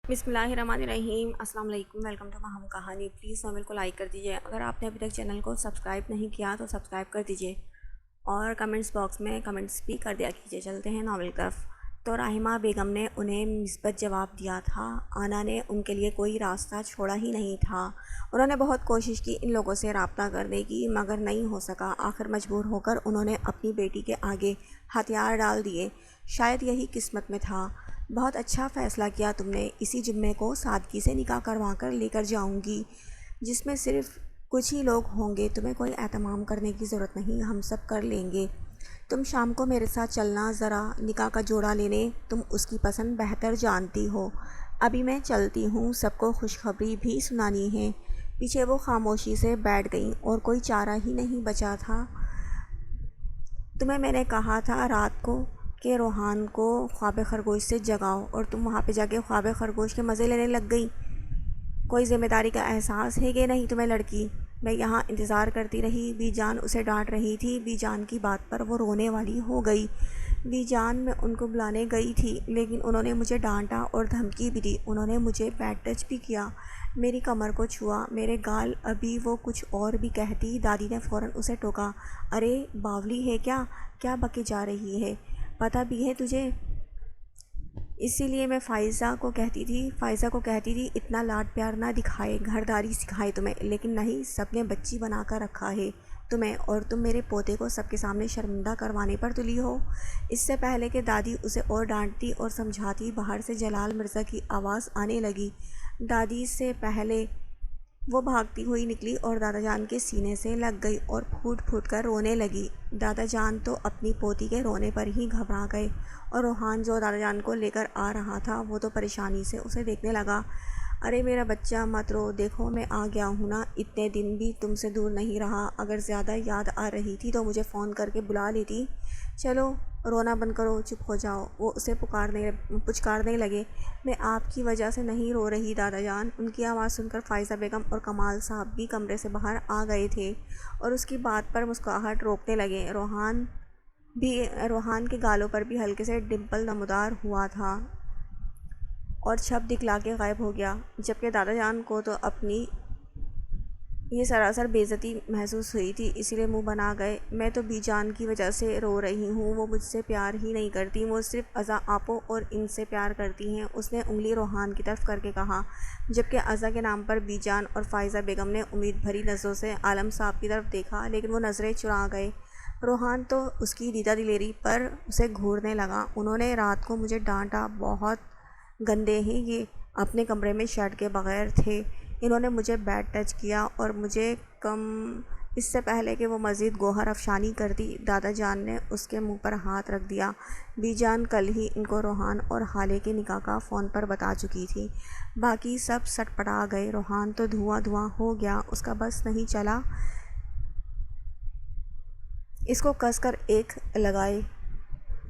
بسم اللہ الرحمن الرحیم۔ السلام علیکم، ویلکم ٹو ہم کہانی۔ پلیز ناول کو لائک کر دیجیے، اگر آپ نے ابھی تک چینل کو سبسکرائب نہیں کیا تو سبسکرائب کر دیجیے اور کمنٹس باکس میں کمنٹس بھی کر دیا کیجیے۔ چلتے ہیں ناول کی طرف۔ تو راحمہ بیگم نے انہیں مثبت جواب دیا تھا۔ آنا نے ان کے لیے کوئی راستہ چھوڑا ہی نہیں تھا۔ انہوں نے بہت کوشش کی ان لوگوں سے رابطہ کرنے کی، مگر نہیں ہو سکا۔ آخر مجبور ہو کر انہوں نے اپنی بیٹی کے آگے ہتھیار ڈال دیے۔ شاید یہی قسمت میں تھا۔ بہت اچھا فیصلہ کیا تم نے، اسی جمعے کو سادگی سے نکاح کروا کر لے کر جاؤں گی، جس میں صرف کچھ ہی لوگ ہوں گے۔ تمہیں کوئی اہتمام کرنے کی ضرورت نہیں، ہم سب کر لیں گے۔ تم شام کو میرے ساتھ چلنا ذرا نکاح کا جوڑا لینے، تم اس کی پسند بہتر جانتی ہو۔ ابھی میں چلتی ہوں، سب کو خوشخبری بھی سنانی ہے۔ پیچھے وہ خاموشی سے بیٹھ گئیں اور کوئی چارہ ہی نہیں بچا تھا۔ تمہیں میں نے کہا تھا رات کو کہ روحان کو خواب خرگوش سے جگاؤ، اور تم وہاں پہ جا کے خواب خرگوش کے مزے لینے لگ گئی۔ کوئی ذمہ داری کا احساس ہے کہ نہیں تمہیں لڑکی؟ میں یہاں انتظار کرتی رہی، بی جان اسے ڈانٹ رہی تھی۔ بی جان کی بات پر وہ رونے والی ہو گئی۔ بی جان میں ان کو بلانے گئی تھی، لیکن انہوں نے مجھے ڈانٹا اور دھمکی بھی دی۔ انہوں نے مجھے بیڈ ٹچ بھی کیا، میری کمر کو چھوا، میرے گال۔ ابھی وہ کچھ اور بھی کہتی، دادی نے فوراً اسے ٹوکا۔ ارے باولی ہے کیا؟ کیا بکے جا رہی ہے؟ پتہ بھی ہے تجھے؟ اسی لیے میں فائزہ کو کہتی تھی اتنا لاڈ پیار نہ دکھائے، گھرداری سکھائے تمہیں، لیکن نہیں، سب نے بچی بنا کر رکھا ہے تمہیں، اور تم میرے پوتے کو سب کے سامنے شرمندہ کروانے پر تلی ہو۔ اس سے پہلے کہ دادی اسے اور ڈانٹتی اور سمجھاتی، باہر سے جلال مرزا کی آواز آنے لگی۔ دادی سے پہلے وہ بھاگتی ہوئی نکلی اور دادا جان کے سینے سے لگ گئی اور پھوٹ پھوٹ کر رونے لگی۔ دادا جان تو اپنی پوتی کے رونے پر ہی گھبرا گئے، اور روحان جو دادا جان کو لے کر آ رہا تھا وہ تو پریشانی سے اسے دیکھنے لگا۔ ارے میرا بچہ مت رو، دیکھو میں آ گیا ہوں نا، اتنے دن بھی تم سے دور نہیں رہا۔ اگر زیادہ یاد آ رہی تھی تو مجھے فون کر کے بلا لیتی۔ چلو رونا بند کرو، چپ ہو جاؤ۔ وہ اسے پچکارنے لگے۔ میں آپ کی وجہ سے نہیں رو رہی دادا جان۔ ان کی آواز سن کر فائزہ بیگم اور کمال صاحب بھی کمرے سے باہر آ گئے تھے اور اس کی بات پر مسکراہٹ روکنے لگے۔ روحان کے گالوں پر بھی ہلکے سے ڈمپل نمودار ہوا تھا اور چھپ دکھلا کے غائب ہو گیا، جبکہ دادا جان کو تو اپنی یہ سراسر بے عزتی محسوس ہوئی تھی، اسی لیے منہ بنا گئے۔ میں تو بی جان کی وجہ سے رو رہی ہوں، وہ مجھ سے پیار ہی نہیں کرتی، وہ صرف ازا آپو اور ان سے پیار کرتی ہیں، اس نے انگلی روحان کی طرف کر کے کہا، جبکہ ازا کے نام پر بی جان اور فائزہ بیگم نے امید بھری نظروں سے عالم صاحب کی طرف دیکھا، لیکن وہ نظریں چرا گئے۔ روحان تو اس کی دیدہ دلیری پر اسے گھورنے لگا۔ انہوں نے رات کو مجھے ڈانٹا، بہت گندے ہیں یہ، اپنے کمرے میں شرٹ کے بغیر تھے، انہوں نے مجھے بیڈ ٹچ کیا اور مجھے اس سے پہلے کہ وہ مزید گوہر افشانی کرتی، دادا جان نے اس کے منہ پر ہاتھ رکھ دیا۔ بی جان کل ہی ان کو روحان اور حالے کے نکاح کا فون پر بتا چکی تھی۔ باقی سب سٹ پٹا گئے۔ روحان تو دھواں دھواں ہو گیا، اس کا بس نہیں چلا، اس کو کس کر ایک لگائے۔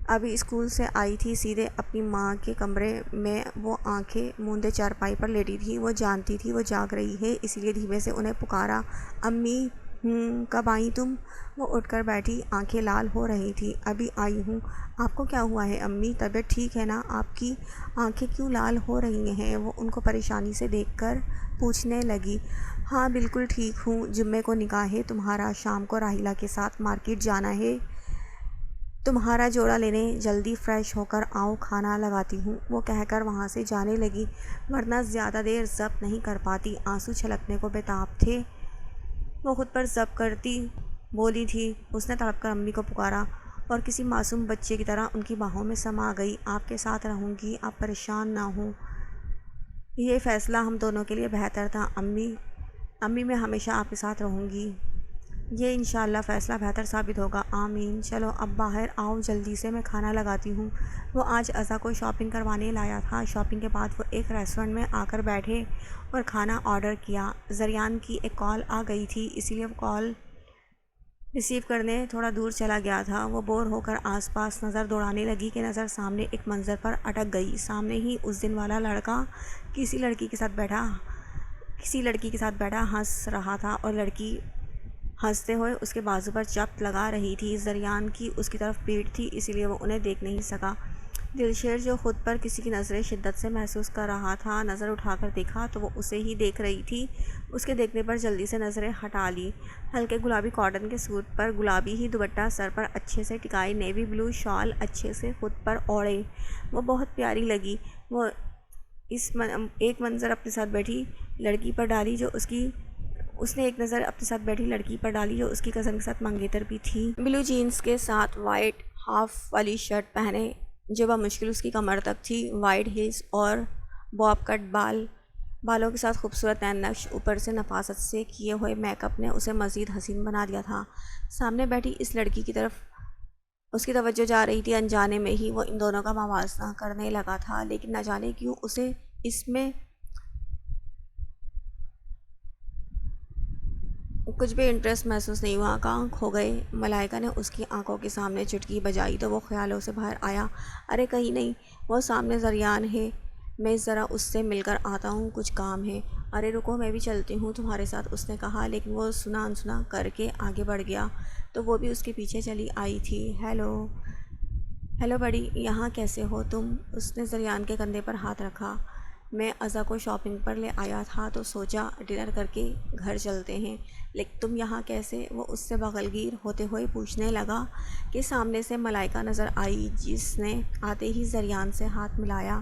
ابھی اسکول سے آئی تھی، سیدھے اپنی ماں کے کمرے میں وہ آنکھیں موندے چارپائی پر لیٹی تھی۔ وہ جانتی تھی وہ جاگ رہی ہے، اسی لیے دھیمے سے انہیں پکارا، امی کب آئیں تم؟ وہ اٹھ کر بیٹھی، آنکھیں لال ہو رہی تھی۔ ابھی آئی ہوں۔ آپ کو کیا ہوا ہے امی؟ طبیعت ٹھیک ہے نا؟ آپ کی آنکھیں کیوں لال ہو رہی ہیں؟ وہ ان کو پریشانی سے دیکھ کر پوچھنے لگی۔ ہاں بالکل ٹھیک ہوں، جمعے کو نکاح ہے تمہارا، شام کو راحیلہ کے ساتھ مارکیٹ جانا ہے، تمہارا جوڑا لینے، جلدی فریش ہو کر آؤ، کھانا لگاتی ہوں۔ وہ کہہ کر وہاں سے جانے لگی، ورنہ زیادہ دیر ضبط نہیں کر پاتی، آنسو چھلکنے کو بےتاب تھے۔ وہ خود پر ضبط کرتی بولی تھی۔ اس نے تڑپ کر امی کو پکارا اور کسی معصوم بچے کی طرح ان کی باہوں میں سما گئی۔ آپ کے ساتھ رہوں گی، آپ پریشان نہ ہوں، یہ فیصلہ ہم دونوں کے لیے بہتر تھا امی میں ہمیشہ آپ کے ساتھ رہوں گی، یہ انشاءاللہ فیصلہ بہتر ثابت ہوگا، آمین۔ چلو اب باہر آؤ جلدی سے، میں کھانا لگاتی ہوں۔ وہ آج ازا کو شاپنگ کروانے لایا تھا۔ شاپنگ کے بعد وہ ایک ریسٹورنٹ میں آ کر بیٹھے اور کھانا آرڈر کیا۔ زریان کی ایک کال آ گئی تھی، اسی لیے وہ کال ریسیو کرنے تھوڑا دور چلا گیا تھا۔ وہ بور ہو کر آس پاس نظر دوڑانے لگی کہ نظر سامنے ایک منظر پر اٹک گئی۔ سامنے ہی اس دن والا لڑکا کسی لڑکی کے ساتھ بیٹھا ہنس رہا تھا اور لڑکی ہنستے ہوئے اس کے بازو پر چپت لگا رہی تھی۔ زریان کی اس کی طرف پیٹھ تھی، اسی لیے وہ انہیں دیکھ نہیں سکا۔ دلشیر جو خود پر کسی کی نظریں شدت سے محسوس کر رہا تھا، نظر اٹھا کر دیکھا تو وہ اسے ہی دیکھ رہی تھی۔ اس کے دیکھنے پر جلدی سے نظریں ہٹا لی۔ ہلکے گلابی کاٹن کے سوٹ پر گلابی ہی دوپٹہ سر پر اچھے سے ٹکائے، نیوی بلو شال اچھے سے خود پر اوڑھے، وہ بہت پیاری لگی۔ وہ ایک منظر اپنے ساتھ بیٹھی لڑکی پر ڈالی جو اس نے ایک نظر اپنے ساتھ بیٹھی لڑکی پر ڈالی جو اس کی کزن کے ساتھ منگیتر بھی تھی۔ بلو جینز کے ساتھ وائٹ ہاف والی شرٹ پہنے جو بمشکل اس کی کمر تک تھی، وائٹ ہیلز اور باب کٹ بالوں کے ساتھ خوبصورت نین نقش، اوپر سے نفاست سے کیے ہوئے میک اپ نے اسے مزید حسین بنا دیا تھا۔ سامنے بیٹھی اس لڑکی کی طرف اس کی توجہ جا رہی تھی۔ انجانے میں ہی وہ ان دونوں کا موازنہ کرنے لگا تھا، لیکن نہ جانے کیوں اسے اس میں کچھ بھی انٹرسٹ محسوس نہیں ہوا۔ کہاں کھو گئے؟ ملائکہ نے اس کی آنکھوں کے سامنے چٹکی بجائی تو وہ خیالوں سے باہر آیا۔ ارے کہیں نہیں، وہ سامنے زریان ہے، میں ذرا اس سے مل کر آتا ہوں، کچھ کام ہے۔ ارے رکو، میں بھی چلتی ہوں تمہارے ساتھ، اس نے کہا، لیکن وہ سنا انسنا کر کے آگے بڑھ گیا تو وہ بھی اس کے پیچھے چلی آئی تھی۔ ہیلو بڑی، یہاں کیسے ہو تم؟ اس نے زریان کے کندھے پر ہاتھ رکھا۔ میں عزا کو شاپنگ پر لے آیا تھا تو سوچا ڈنر کر کے گھر چلتے ہیں، لیکن تم یہاں کیسے؟ وہ اس سے بغلگیر ہوتے ہوئے پوچھنے لگا کہ سامنے سے ملائکہ نظر آئی جس نے آتے ہی زریان سے ہاتھ ملایا۔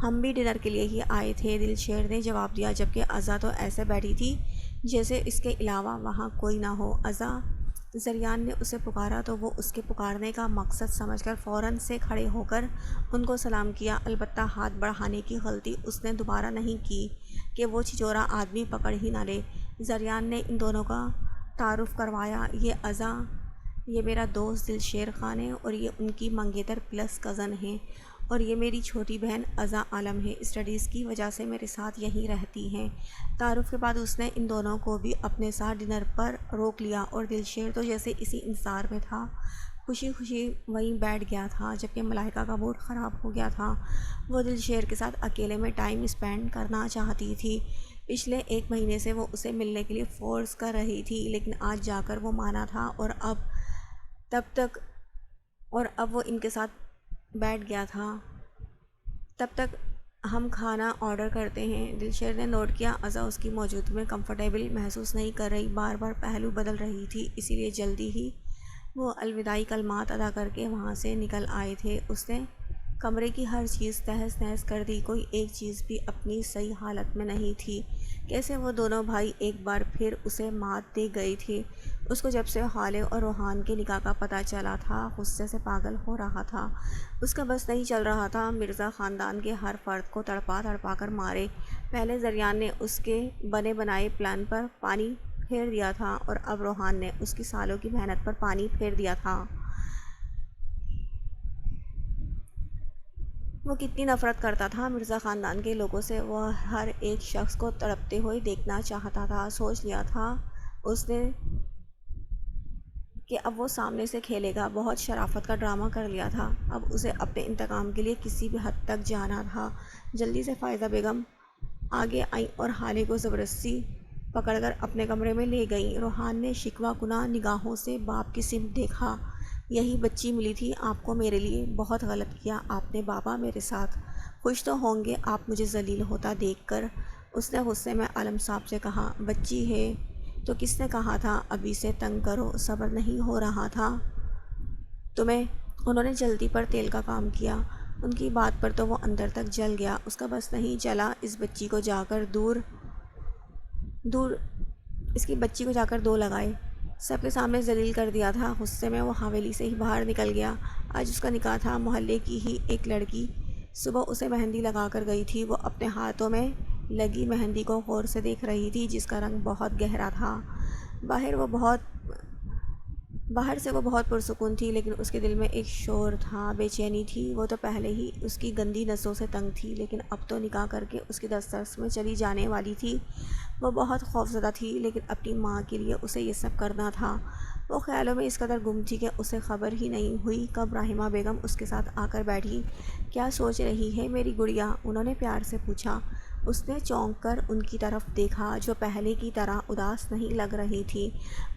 ہم بھی ڈنر کے لیے ہی آئے تھے، دلشیر نے جواب دیا، جبکہ عزا تو ایسے بیٹھی تھی جیسے اس کے علاوہ وہاں کوئی نہ ہو۔ عزا، زریان نے اسے پکارا تو وہ اس کے پکارنے کا مقصد سمجھ کر فوراً سے کھڑے ہو کر ان کو سلام کیا۔ البتہ ہاتھ بڑھانے کی غلطی اس نے دوبارہ نہیں کی کہ وہ چھچورا آدمی پکڑ ہی نہ لے۔ زریان نے ان دونوں کا تعارف کروایا، یہ عزا، یہ میرا دوست دلشیر خان ہے اور یہ ان کی منگیتر پلس کزن ہے، اور یہ میری چھوٹی بہن عزا عالم ہے، اسٹڈیز کی وجہ سے میرے ساتھ یہیں رہتی ہیں۔ تعارف کے بعد اس نے ان دونوں کو بھی اپنے ساتھ ڈنر پر روک لیا اور دلشیر تو جیسے اسی انتظار میں تھا، خوشی خوشی وہیں بیٹھ گیا تھا، جبکہ ملائکہ کا موڈ خراب ہو گیا تھا۔ وہ دلشیر کے ساتھ اکیلے میں ٹائم اسپینڈ کرنا چاہتی تھی۔ پچھلے ایک مہینے سے وہ اسے ملنے کے لیے فورس کر رہی تھی، لیکن آج جا کر وہ مانا تھا اور اب وہ ان کے ساتھ بیٹھ گیا تھا۔ تب تک ہم کھانا آرڈر کرتے ہیں۔ دلشیر نے نوٹ کیا عزا اس کی موجودگی میں کمفرٹیبل محسوس نہیں کر رہی، بار بار پہلو بدل رہی تھی، اسی لیے جلدی ہی وہ الوداعی کلمات ادا کر کے وہاں سے نکل آئے تھے۔ اس نے کمرے کی ہر چیز تہس نہس کر دی، کوئی ایک چیز بھی اپنی صحیح حالت میں نہیں تھی۔ کیسے وہ دونوں بھائی ایک بار پھر اسے مات دے گئے تھے۔ اس کو جب سے حالے اور روحان کے نکاح کا پتہ چلا تھا غصے سے پاگل ہو رہا تھا۔ اس کا بس نہیں چل رہا تھا مرزا خاندان کے ہر فرد کو تڑپا تڑپا کر مارے۔ پہلے زریان نے اس کے بنے بنائے پلان پر پانی پھیر دیا تھا اور اب روحان نے اس کی سالوں کی محنت پر پانی پھیر دیا تھا۔ وہ کتنی نفرت کرتا تھا مرزا خاندان کے لوگوں سے، وہ ہر ایک شخص کو تڑپتے ہوئے دیکھنا چاہتا تھا۔ سوچ لیا تھا اس نے کہ اب وہ سامنے سے کھیلے گا، بہت شرافت کا ڈرامہ کر لیا تھا، اب اسے اپنے انتقام کے لیے کسی بھی حد تک جانا تھا۔ جلدی سے فائزہ بیگم آگے آئیں اور حالے کو زبردستی پکڑ کر اپنے کمرے میں لے گئیں۔ روحان نے شکوہ کناں نگاہوں سے باپ کی سمت دیکھا۔ یہی بچی ملی تھی آپ کو میرے لیے، بہت غلط کیا آپ نے بابا میرے ساتھ، خوش تو ہوں گے آپ مجھے ذلیل ہوتا دیکھ کر، اس نے غصے میں عالم صاحب سے کہا۔ بچی ہے تو کس نے کہا تھا ابھی سے تنگ کرو، صبر نہیں ہو رہا تھا تمہیں؟ انہوں نے جلدی پر تیل کا کام کیا، ان کی بات پر تو وہ اندر تک جل گیا۔ اس کا بس نہیں چلا اس بچی کو جا کر دو لگائے، سب کے سامنے ذلیل کر دیا تھا۔ غصے میں وہ حویلی سے ہی باہر نکل گیا۔ آج اس کا نکاح تھا، محلے کی ہی ایک لڑکی صبح اسے مہندی لگا کر گئی تھی، وہ اپنے ہاتھوں میں لگی مہندی کو غور سے دیکھ رہی تھی جس کا رنگ بہت گہرا تھا۔ باہر سے وہ بہت پرسکون تھی، لیکن اس کے دل میں ایک شور تھا، بے چینی تھی۔ وہ تو پہلے ہی اس کی گندی نسوں سے تنگ تھی، لیکن اب تو نکاح کر کے اس کی دسترس میں چلی جانے والی تھی۔ وہ بہت خوفزدہ تھی، لیکن اپنی ماں کے لیے اسے یہ سب کرنا تھا۔ وہ خیالوں میں اس قدر گم تھی کہ اسے خبر ہی نہیں ہوئی کب رحیمہ بیگم اس کے ساتھ آ کر بیٹھی۔ کیا سوچ رہی ہے میری گڑیا؟ انہوں نے پیار سے پوچھا۔ اس نے چونک کر ان کی طرف دیکھا جو پہلے کی طرح اداس نہیں لگ رہی تھی۔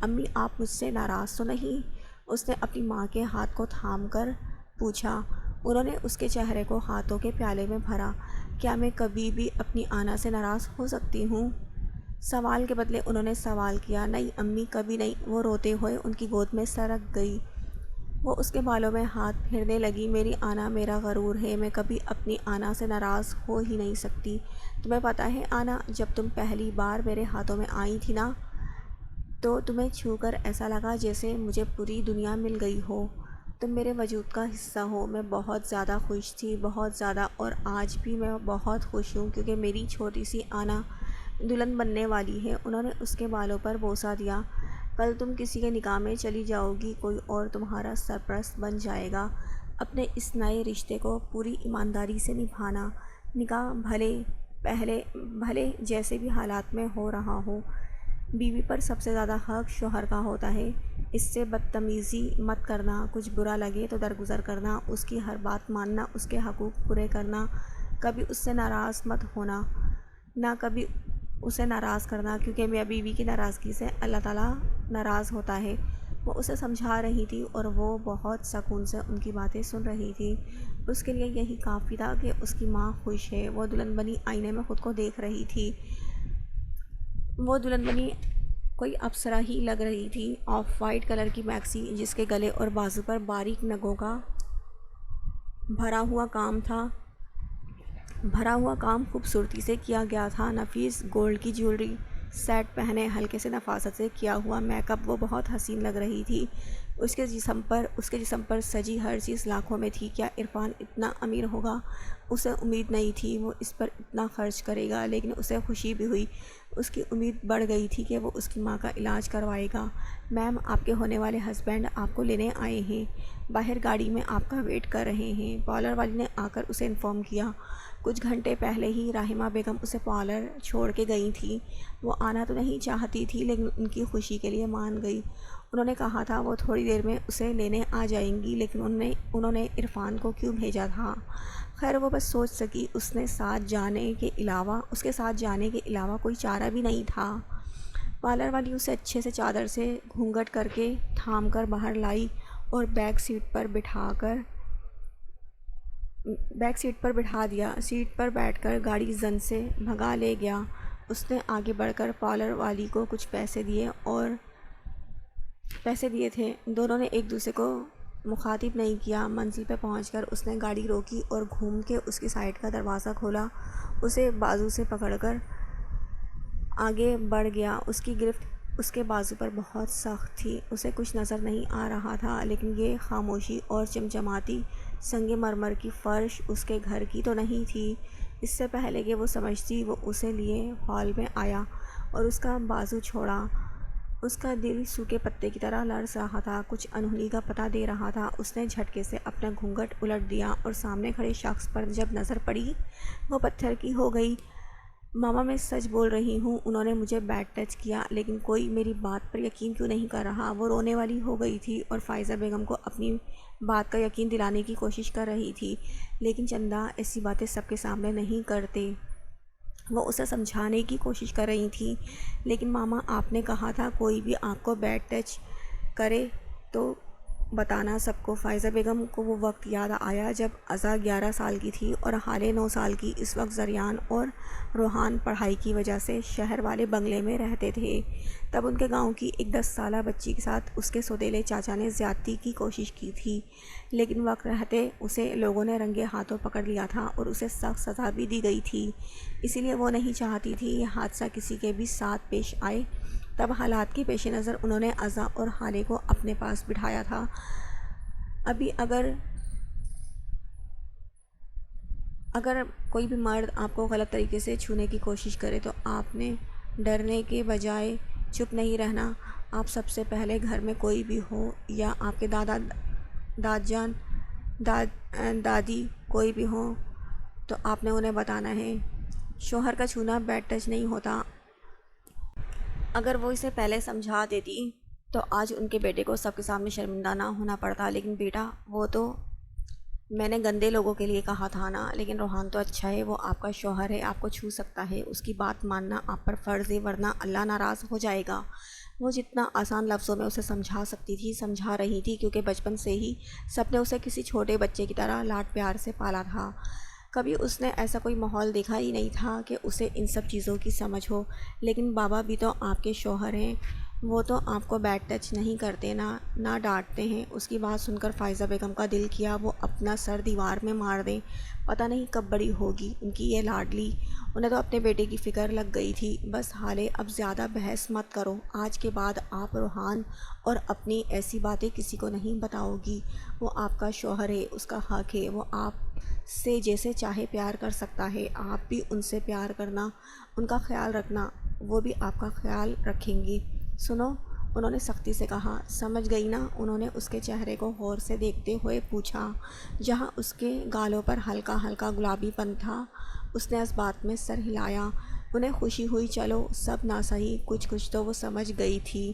امی آپ مجھ سے ناراض تو نہیں؟ اس نے اپنی ماں کے ہاتھ کو تھام کر پوچھا۔ انہوں نے اس کے چہرے کو ہاتھوں کے پیالے میں بھرا۔ کیا میں کبھی بھی اپنی آنا سے ناراض ہو سکتی ہوں؟ سوال کے بدلے انہوں نے سوال کیا۔ نہیں امی، کبھی نہیں۔ وہ روتے ہوئے ان کی گود میں سرک گئی۔ وہ اس کے بالوں میں ہاتھ پھیرنے لگی۔ میری آنا میرا غرور ہے، میں کبھی اپنی آنا سے ناراض ہو ہی نہیں سکتی۔ تمہیں پتہ ہے آنا، جب تم پہلی بار میرے ہاتھوں میں آئی تھی نا، تو تمہیں چھو کر ایسا لگا جیسے مجھے پوری دنیا مل گئی ہو۔ تم میرے وجود کا حصہ ہو۔ میں بہت زیادہ خوش تھی، بہت زیادہ، اور آج بھی میں بہت خوش ہوں کیونکہ میری چھوٹی سی آنا دلہن بننے والی ہے۔ انہوں نے اس کے بالوں پر بوسہ دیا۔ کل تم کسی کے نکاح میں چلی جاؤ گی، کوئی اور تمہارا سرپرست بن جائے گا۔ اپنے اس نئے رشتے کو پوری ایمانداری سے نبھانا۔ نکاح بھلے جیسے بھی حالات میں ہو رہا ہو، بیوی پر سب سے زیادہ حق شوہر کا ہوتا ہے۔ اس سے بدتمیزی مت کرنا، کچھ برا لگے تو درگزر کرنا، اس کی ہر بات ماننا، اس کے حقوق پورے کرنا، کبھی اس سے ناراض مت ہونا، نہ کبھی اسے ناراض کرنا، کیونکہ میاں بیوی کی ناراضگی سے اللہ تعالیٰ ناراض ہوتا ہے۔ وہ اسے سمجھا رہی تھی اور وہ بہت سکون سے ان کی باتیں سن رہی تھی۔ اس کے لیے یہی کافی تھا کہ اس کی ماں خوش ہے۔ وہ دلہن بنی آئینے میں خود کو دیکھ رہی تھی۔ وہ دلہن بنی کوئی اپسرا ہی لگ رہی تھی۔ آف وائٹ کلر کی میکسی جس کے گلے اور بازو پر باریک نگوں کا بھرا ہوا کام خوبصورتی سے کیا گیا تھا۔ نفیس گولڈ کی جیولری سیٹ پہنے، ہلکے سے نفاست سے کیا ہوا میک اپ، وہ بہت حسین لگ رہی تھی۔ اس کے جسم پر سجی ہر چیز لاکھوں میں تھی۔ کیا عرفان اتنا امیر ہوگا؟ اسے امید نہیں تھی وہ اس پر اتنا خرچ کرے گا، لیکن اسے خوشی بھی ہوئی۔ اس کی امید بڑھ گئی تھی کہ وہ اس کی ماں کا علاج کروائے گا۔ میم، آپ کے ہونے والے ہسبینڈ آپ کو لینے آئے ہیں، باہر گاڑی میں آپ کا ویٹ کر رہے ہیں، پارلر والی نے آ کر اسے انفارم کیا۔ کچھ گھنٹے پہلے ہی رحیمہ بیگم اسے پارلر چھوڑ کے گئی تھیں۔ وہ آنا تو نہیں چاہتی تھی لیکن ان کی خوشی کے لیے مان گئی۔ انہوں نے کہا تھا وہ تھوڑی دیر میں اسے لینے آ جائیں گی، لیکن انہوں نے عرفان کو کیوں بھیجا تھا؟ خیر وہ بس سوچ سکی، اس کے ساتھ جانے کے علاوہ کوئی چارہ بھی نہیں تھا۔ پارلر والی اسے اچھے سے چادر سے گھونگھٹ کر کے تھام کر باہر لائی اور بیک سیٹ پر بٹھا دیا۔ سیٹ پر بیٹھ کر گاڑی زن سے بھگا لے گیا۔ اس نے آگے بڑھ کر پارلر والی کو کچھ پیسے دیے تھے۔ دونوں نے ایک دوسرے کو مخاطب نہیں کیا۔ منزل پہ پہنچ کر اس نے گاڑی روکی اور گھوم کے اس کی سائیڈ کا دروازہ کھولا۔ اسے بازو سے پکڑ کر آگے بڑھ گیا۔ اس کی گرفت اس کے بازو پر بہت سخت تھی۔ اسے کچھ نظر نہیں آ رہا تھا، لیکن یہ خاموشی اور چمچماتی سنگ مرمر کی فرش اس کے گھر کی تو نہیں تھی۔ اس سے پہلے کہ وہ سمجھتی، وہ اسے لیے ہال میں آیا اور اس کا بازو چھوڑا۔ اس کا دل سوکھے پتے کی طرح لرز رہا تھا، کچھ انہونی کا پتہ دے رہا تھا۔ اس نے جھٹکے سے اپنا گھونگھٹ الٹ دیا اور سامنے کھڑے شخص پر جب نظر پڑی، وہ پتھر کی ہو گئی۔ ماما، میں سچ بول رہی ہوں، انہوں نے مجھے بیڈ ٹچ کیا، لیکن کوئی میری بات پر یقین کیوں نہیں کر رہا؟ وہ رونے والی ہو گئی تھی اور فائزہ بیگم کو اپنی بات کا یقین دلانے کی کوشش کر رہی تھی، لیکن چندہ ایسی باتیں سب کے سامنے نہیں کرتے۔ وہ اسے سمجھانے کی کوشش کر رہی تھی، لیکن ماما آپ نے کہا تھا کوئی بھی آپ کو بیڈ ٹچ کرے تو بتانا سب کو۔ فائزہ بیگم کو وہ وقت یاد آیا جب ازا 11 سال کی تھی اور حالے 9 سال کی۔ اس وقت زریان اور روحان پڑھائی کی وجہ سے شہر والے بنگلے میں رہتے تھے۔ تب ان کے گاؤں کی ایک 10 سالہ بچی کے ساتھ اس کے سوتیلے چاچا نے زیادتی کی کوشش کی تھی، لیکن وقت رہتے اسے لوگوں نے رنگے ہاتھوں پکڑ لیا تھا اور اسے سخت سزا بھی دی گئی تھی۔ اسی لیے وہ نہیں چاہتی تھی یہ حادثہ کسی کے بھی ساتھ پیش آئے۔ تب حالات کے پیش نظر انہوں نے ازا اور حالے کو اپنے پاس بٹھایا تھا۔ ابھی اگر کوئی بھی مرد آپ کو غلط طریقے سے چھونے کی کوشش کرے تو آپ نے ڈرنے کے بجائے چپ نہیں رہنا۔ آپ سب سے پہلے گھر میں کوئی بھی ہو یا آپ کے دادی کوئی بھی ہوں تو آپ نے انہیں بتانا ہے۔ شوہر کا چھونا بیڈ ٹچ نہیں ہوتا۔ اگر وہ اسے پہلے سمجھا دیتی تو آج ان کے بیٹے کو سب کے سامنے شرمندہ نہ ہونا پڑتا، لیکن بیٹا وہ تو میں نے گندے لوگوں کے لیے کہا تھا نا، لیکن روحان تو اچھا ہے، وہ آپ کا شوہر ہے، آپ کو چھو سکتا ہے، اس کی بات ماننا آپ پر فرض ہے، ورنہ اللہ ناراض ہو جائے گا۔ وہ جتنا آسان لفظوں میں اسے سمجھا سکتی تھی سمجھا رہی تھی، کیونکہ بچپن سے ہی سب نے اسے کسی چھوٹے بچے کی طرح لاڈ پیار سے پالا تھا۔ کبھی اس نے ایسا کوئی ماحول دیکھا ہی نہیں تھا کہ اسے ان سب چیزوں کی سمجھ ہو۔ لیکن بابا بھی تو آپ کے شوہر ہیں، وہ تو آپ کو بیڈ ٹچ نہیں کرتے، نہ ڈانٹتے ہیں۔ اس کی بات سن کر فائزہ بیگم کا دل کیا وہ اپنا سر دیوار میں مار دیں، پتہ نہیں کب بڑی ہوگی ان کی یہ لاڈلی۔ انہیں تو اپنے بیٹے کی فکر لگ گئی تھی۔ بس حالے اب زیادہ بحث مت کرو، آج کے بعد آپ روحان اور اپنی ایسی باتیں کسی کو نہیں بتاؤ گی۔ وہ آپ کا شوہر ہے، اس کا حق ہے، وہ آپ سے جیسے چاہے پیار کر سکتا ہے، آپ بھی ان سے پیار کرنا، ان کا خیال رکھنا، وہ بھی آپ کا خیال رکھیں گی۔ سنو، انہوں نے سختی سے کہا۔ سمجھ گئی نا؟ انہوں نے اس کے چہرے کو غور سے دیکھتے ہوئے پوچھا، جہاں اس کے گالوں پر ہلکا ہلکا گلابی پن تھا۔ اس نے اس بات میں سر ہلایا۔ انہیں خوشی ہوئی، چلو سب نہ سہی، کچھ تو وہ سمجھ گئی تھی۔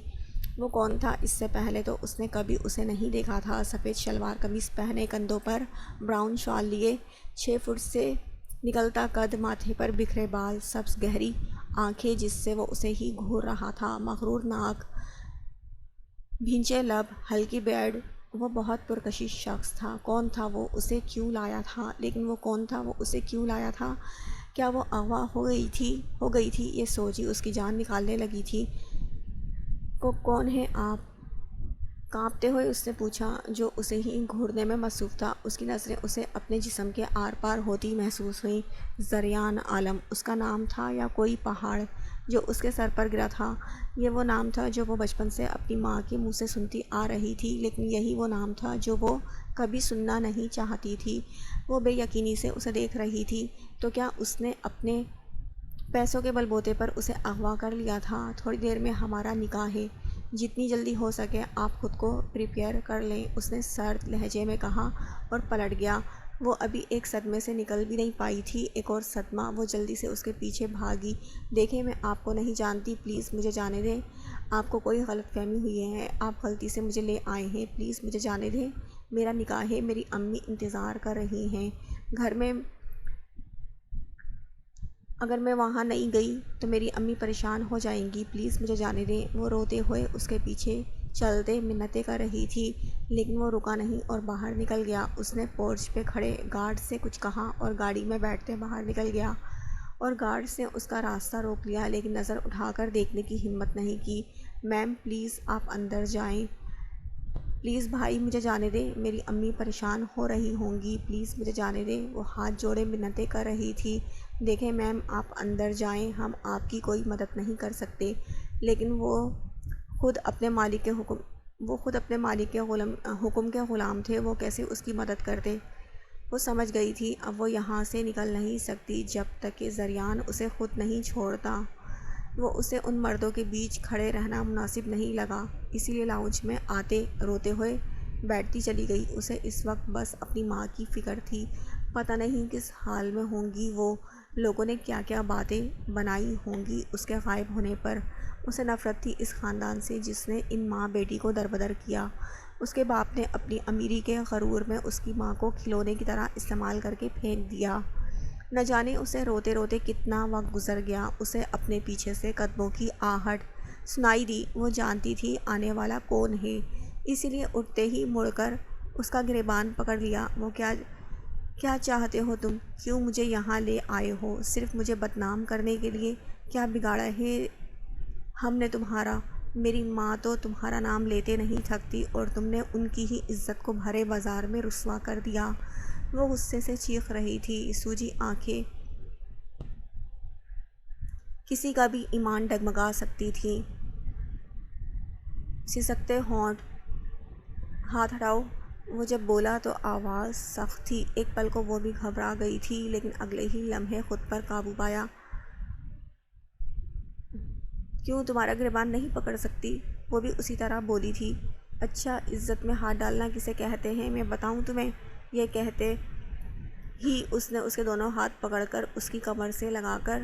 وہ کون تھا؟ اس سے پہلے تو اس نے کبھی اسے نہیں دیکھا تھا۔ سفید شلوار قمیص پہنے، کندھوں پر براؤن شال لیے، 6 فٹ سے نکلتا قد، ماتھے پر بکھرے بال، سبز گہری آنکھیں جس سے وہ اسے ہی گھور رہا تھا، مغرور ناک، بھینچے لب، ہلکی بیڈ۔ وہ بہت پرکشش شخص تھا۔ کون تھا وہ؟ اسے کیوں لایا تھا؟ لیکن وہ کون تھا؟ وہ اسے کیوں لایا تھا؟ کیا وہ اغوا ہو گئی تھی؟ یہ سوچ ہی اس کی جان نکالنے لگی تھی۔ کون ہیں آپ؟ کانپتے ہوئے اس نے پوچھا، جو اسے ہی گھورنے میں مصروف تھا۔ اس کی نظریں اسے اپنے جسم کے آر پار ہوتی محسوس ہوئیں۔ زریان عالم اس کا نام تھا، یا کوئی پہاڑ جو اس کے سر پر گرا تھا؟ یہ وہ نام تھا جو وہ بچپن سے اپنی ماں کے منہ سے سنتی آ رہی تھی، لیکن یہی وہ نام تھا جو وہ کبھی سننا نہیں چاہتی تھی۔ وہ بے یقینی سے اسے دیکھ رہی تھی۔ تو کیا اس نے اپنے پیسوں کے بل بوتے پر اسے اغوا کر لیا تھا؟ تھوڑی دیر میں ہمارا نکاح ہے، جتنی جلدی ہو سکے آپ خود کو پریپیئر کر لیں، اس نے سرد لہجے میں کہا اور پلٹ گیا۔ وہ ابھی ایک صدمے سے نکل بھی نہیں پائی تھی، ایک اور صدمہ۔ وہ جلدی سے اس کے پیچھے بھاگی۔ دیکھیں، میں آپ کو نہیں جانتی، پلیز مجھے جانے دیں۔ آپ کو کوئی غلط فہمی ہوئی ہے، آپ غلطی سے مجھے لے آئے ہیں، پلیز مجھے جانے دیں۔ میرا نکاح ہے، میری امی انتظار کر رہی ہیں گھر میں، اگر میں وہاں نہیں گئی تو میری امی پریشان ہو جائیں گی، پلیز مجھے جانے دیں۔ وہ روتے ہوئے اس کے پیچھے چلتے منتیں کر رہی تھی، لیکن وہ رکا نہیں اور باہر نکل گیا۔ اس نے پورچ پہ کھڑے گارڈ سے کچھ کہا اور گاڑی میں بیٹھتے باہر نکل گیا، اور گارڈز نے اس کا راستہ روک لیا، لیکن نظر اٹھا کر دیکھنے کی ہمت نہیں کی۔ میم پلیز آپ اندر جائیں، پلیز بھائی مجھے جانے دیں، میری امی پریشان ہو رہی ہوں گی، پلیز مجھے جانے دیں۔ وہ ہاتھ جوڑے منتیں کر رہی تھی۔ دیکھیں میم، آپ اندر جائیں، ہم آپ کی کوئی مدد نہیں کر سکتے۔ لیکن وہ خود اپنے مالک کے حکم کے غلام تھے، وہ کیسے اس کی مدد کرتے؟ وہ سمجھ گئی تھی اب وہ یہاں سے نکل نہیں سکتی جب تک کہ زریان اسے خود نہیں چھوڑتا۔ وہ اسے ان مردوں کے بیچ کھڑے رہنا مناسب نہیں لگا، اسی لیے لاؤنج میں آتے روتے ہوئے بیٹھتی چلی گئی۔ اسے اس وقت بس اپنی ماں کی فکر تھی، پتہ نہیں کس حال میں ہوں گی وہ، لوگوں نے کیا کیا باتیں بنائی ہوں گی اس کے غائب ہونے پر۔ اسے نفرت تھی اس خاندان سے جس نے ان ماں بیٹی کو دربدر کیا۔ اس کے باپ نے اپنی امیری کے غرور میں اس کی ماں کو کھلونے کی طرح استعمال کر کے پھینک دیا۔ نہ جانے اسے روتے روتے کتنا وقت گزر گیا۔ اسے اپنے پیچھے سے قدموں کی آہٹ سنائی دی۔ وہ جانتی تھی آنے والا کون ہے، اسی لیے اٹھتے ہی مڑ کر اس کا گریبان پکڑ لیا۔ وہ کیا چاہتے ہو تم؟ کیوں مجھے یہاں لے آئے ہو؟ صرف مجھے بدنام کرنے کے لیے؟ کیا بگاڑا ہے ہم نے تمہارا؟ میری ماں تو تمہارا نام لیتے نہیں تھکتی، اور تم نے ان کی ہی عزت کو بھرے بازار میں رسوا کر دیا۔ وہ غصے سے چیخ رہی تھی، سوجی آنکھیں، کسی کا بھی ایمان ڈگمگا سکتی تھی۔ سسکتے ہونٹ، ہاتھ ہٹاؤ۔ وہ جب بولا تو آواز سخت تھی۔ ایک پل کو وہ بھی گھبرا گئی تھی، لیکن اگلے ہی لمحے خود پر قابو پایا۔ کیوں تمہارا گریبان نہیں پکڑ سکتی؟ وہ بھی اسی طرح بولی تھی۔ اچھا، عزت میں ہاتھ ڈالنا کسے کہتے ہیں میں بتاؤں تمہیں؟ یہ کہتے ہی اس نے اس کے دونوں ہاتھ پکڑ کر اس کی کمر سے لگا کر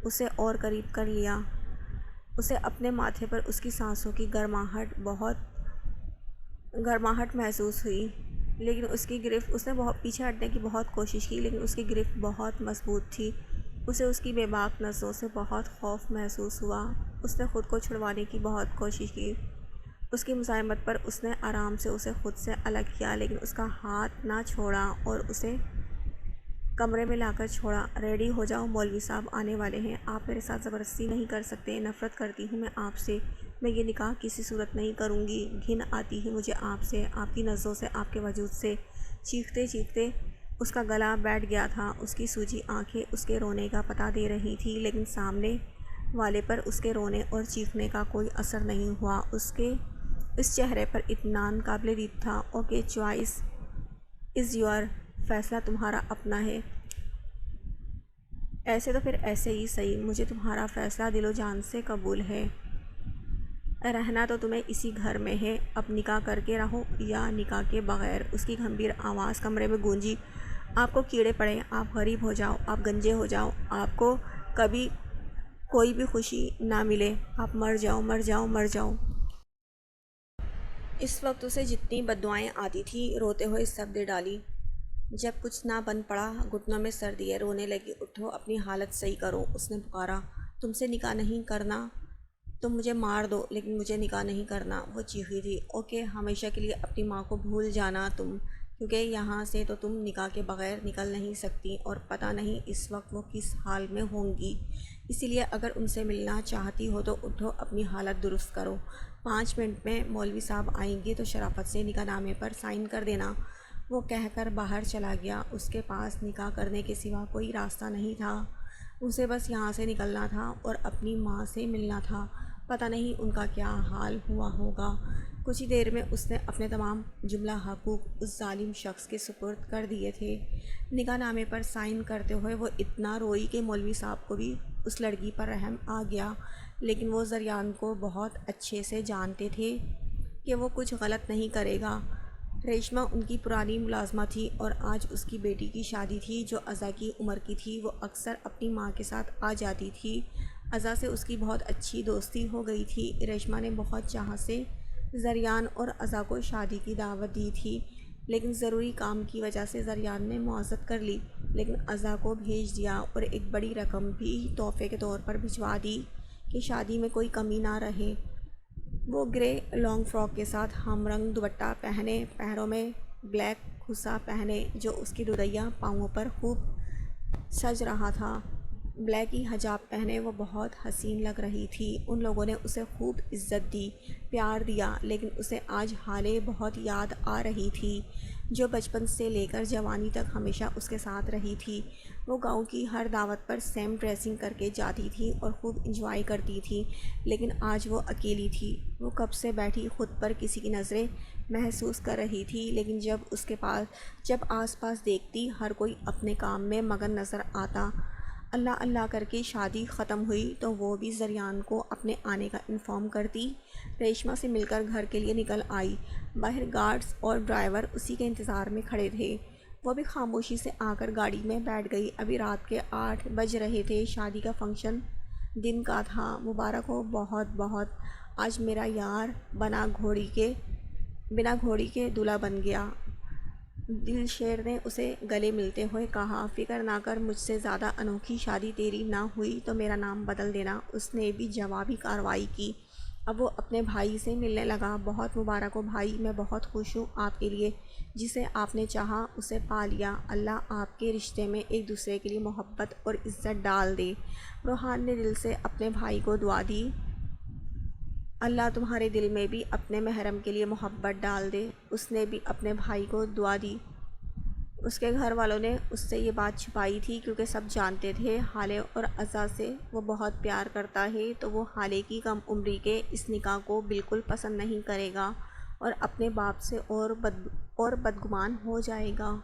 اسے اور قریب کر لیا۔ اسے اپنے ماتھے پر اس کی سانسوں کی گرماہٹ محسوس ہوئی۔ لیکن اس کی گرفت، اس نے بہت پیچھے ہٹنے کی بہت کوشش کی، لیکن اس کی گرفت بہت مضبوط تھی۔ اسے اس کی بے باک نظروں سے بہت خوف محسوس ہوا۔ اس نے خود کو چھڑوانے کی بہت کوشش کی۔ اس کی مزاحمت پر اس نے آرام سے اسے خود سے الگ کیا، لیکن اس کا ہاتھ نہ چھوڑا اور اسے کمرے میں لا کر چھوڑا۔ ریڈی ہو جاؤ، مولوی صاحب آنے والے ہیں، آپ میرے ساتھ زبردستی نہیں کر سکتے، نفرت کرتی ہوں میں آپ سے، میں یہ نکاح کسی صورت نہیں کروں گی، گھن آتی ہے مجھے آپ سے، آپ کی نظروں سے، آپ کے وجود سے۔ چیختے چیختے اس کا گلا بیٹھ گیا تھا، اس کی سوجی آنکھیں اس کے رونے کا پتہ دے رہی تھی، لیکن سامنے والے پر اس کے رونے اور چیخنے کا کوئی اثر نہیں ہوا۔ اس چہرے پر اطمینان قابل دید تھا۔ اوکے، چوائس از یور، فیصلہ تمہارا اپنا ہے۔ ایسے تو پھر ایسے ہی صحیح، مجھے تمہارا فیصلہ دل و جان سے قبول ہے۔ رہنا تو تمہیں اسی گھر میں ہے، اب نکاح کر کے رہو یا نکاح کے بغیر۔ اس کی گمبھیر آواز کمرے میں گونجی۔ آپ کو کیڑے پڑے، آپ غریب ہو جاؤ، آپ گنجے ہو جاؤ، آپ کو کبھی کوئی بھی خوشی نہ ملے، آپ مر جاؤ مر جاؤ مر جاؤ۔ اس وقت اسے جتنی بددعائیں آتی تھیں روتے ہوئے سب دے ڈالی۔ جب کچھ نہ بن پڑا، گھٹنوں میں سر دیے رونے لگی۔ اٹھو، اپنی حالت صحیح کرو، اس نے پکارا۔ تم سے نکاح نہیں کرنا، تم مجھے مار دو لیکن مجھے نکاح نہیں کرنا، وہ چیخی تھی۔ اوکے، ہمیشہ کے لیے اپنی ماں کو بھول جانا تم، کیونکہ یہاں سے تو تم نکاح کے بغیر نکل نہیں سکتی، اور پتہ نہیں اس وقت وہ کس حال میں ہوں گی، اسی لیے اگر ان سے ملنا چاہتی ہو تو اٹھو، اپنی حالت درست کرو، 5 منٹ میں مولوی صاحب آئیں گے تو شرافت سے نکاح نامے پر سائن کر دینا۔ وہ کہہ کر باہر چلا گیا۔ اس کے پاس نکاح کرنے کے سوا کوئی راستہ نہیں تھا، اسے بس یہاں سے نکلنا تھا اور اپنی ماں سے ملنا تھا۔ پتہ نہیں ان کا کیا حال ہوا ہوگا۔ کچھ ہی دیر میں اس نے اپنے تمام جملہ حقوق اس ظالم شخص کے سپرد کر دیے تھے۔ نکاح نامے پر سائن کرتے ہوئے وہ اتنا روئی کہ مولوی صاحب کو بھی اس لڑکی پر رحم آ گیا، لیکن وہ زریان کو بہت اچھے سے جانتے تھے کہ وہ کچھ غلط نہیں کرے گا۔ ریشمہ ان کی پرانی ملازمہ تھی اور آج اس کی بیٹی کی شادی تھی جو عزا کی عمر کی تھی۔ وہ اکثر اپنی ماں کے ساتھ آ جاتی تھی۔ عزا سے اس کی بہت اچھی دوستی ہو گئی تھی۔ ریشمہ نے بہت چاہت سے زریان اور عزا کو شادی کی دعوت دی تھی، لیکن ضروری کام کی وجہ سے زریان نے معذرت کر لی، لیکن عزا کو بھیج دیا اور ایک بڑی رقم بھی تحفے کے طور پر بھجوا دی کہ شادی میں کوئی کمی نہ رہے۔ وہ گرے لانگ فراک کے ساتھ ہم رنگ دوپٹہ پہنے، پیروں میں بلیک کھوسا پہنے جو اس کی دودیا پاؤں پر خوب سج رہا تھا۔ بلیک ہی حجاب پہنے وہ بہت حسین لگ رہی تھی۔ ان لوگوں نے اسے خوب عزت دی، پیار دیا، لیکن اسے آج حالے بہت یاد آ رہی تھی جو بچپن سے لے کر جوانی تک ہمیشہ اس کے ساتھ رہی تھی۔ وہ گاؤں کی ہر دعوت پر سیم ڈریسنگ کر کے جاتی تھی اور خوب انجوائے کرتی تھی، لیکن آج وہ اکیلی تھی۔ وہ کب سے بیٹھی خود پر کسی کی نظریں محسوس کر رہی تھی، لیکن جب آس پاس دیکھتی ہر کوئی اپنے کام میں مگن نظر آتا۔ اللہ اللہ کر کے شادی ختم ہوئی تو وہ بھی زریان کو اپنے آنے کا انفارم کرتی۔ ریشمہ سے مل کر گھر کے لیے نکل آئی۔ باہر گارڈز اور ڈرائیور اسی کے انتظار میں کھڑے تھے۔ وہ بھی خاموشی سے آ کر گاڑی میں بیٹھ گئی۔ ابھی رات کے 8 بج رہے تھے۔ شادی کا فنکشن دن کا تھا۔ مبارک ہو بہت بہت، آج میرا یار بنا گھوڑی کے دولہا بن گیا، دل شیر نے اسے گلے ملتے ہوئے کہا۔ فکر نہ کر، مجھ سے زیادہ انوکھی شادی تیری نہ ہوئی تو میرا نام بدل دینا، اس نے بھی جوابی کارروائی کی۔ اب وہ اپنے بھائی سے ملنے لگا۔ بہت مبارک ہو بھائی، میں بہت خوش ہوں آپ کے لیے، جسے آپ نے چاہا اسے پا لیا، اللہ آپ کے رشتے میں ایک دوسرے کے لیے محبت اور عزت ڈال دے۔ روحان نے دل سے اپنے بھائی کو دعا دی، اللہ تمہارے دل میں بھی اپنے محرم کے لیے محبت ڈال دے۔ اس نے بھی اپنے بھائی کو دعا دی۔ اس کے گھر والوں نے اس سے یہ بات چھپائی تھی کیونکہ سب جانتے تھے حالے اور عزا سے وہ بہت پیار کرتا ہے، تو وہ حالے کی کم عمری کے اس نکاح کو بالکل پسند نہیں کرے گا اور اپنے باپ سے اور بدگمان ہو جائے گا۔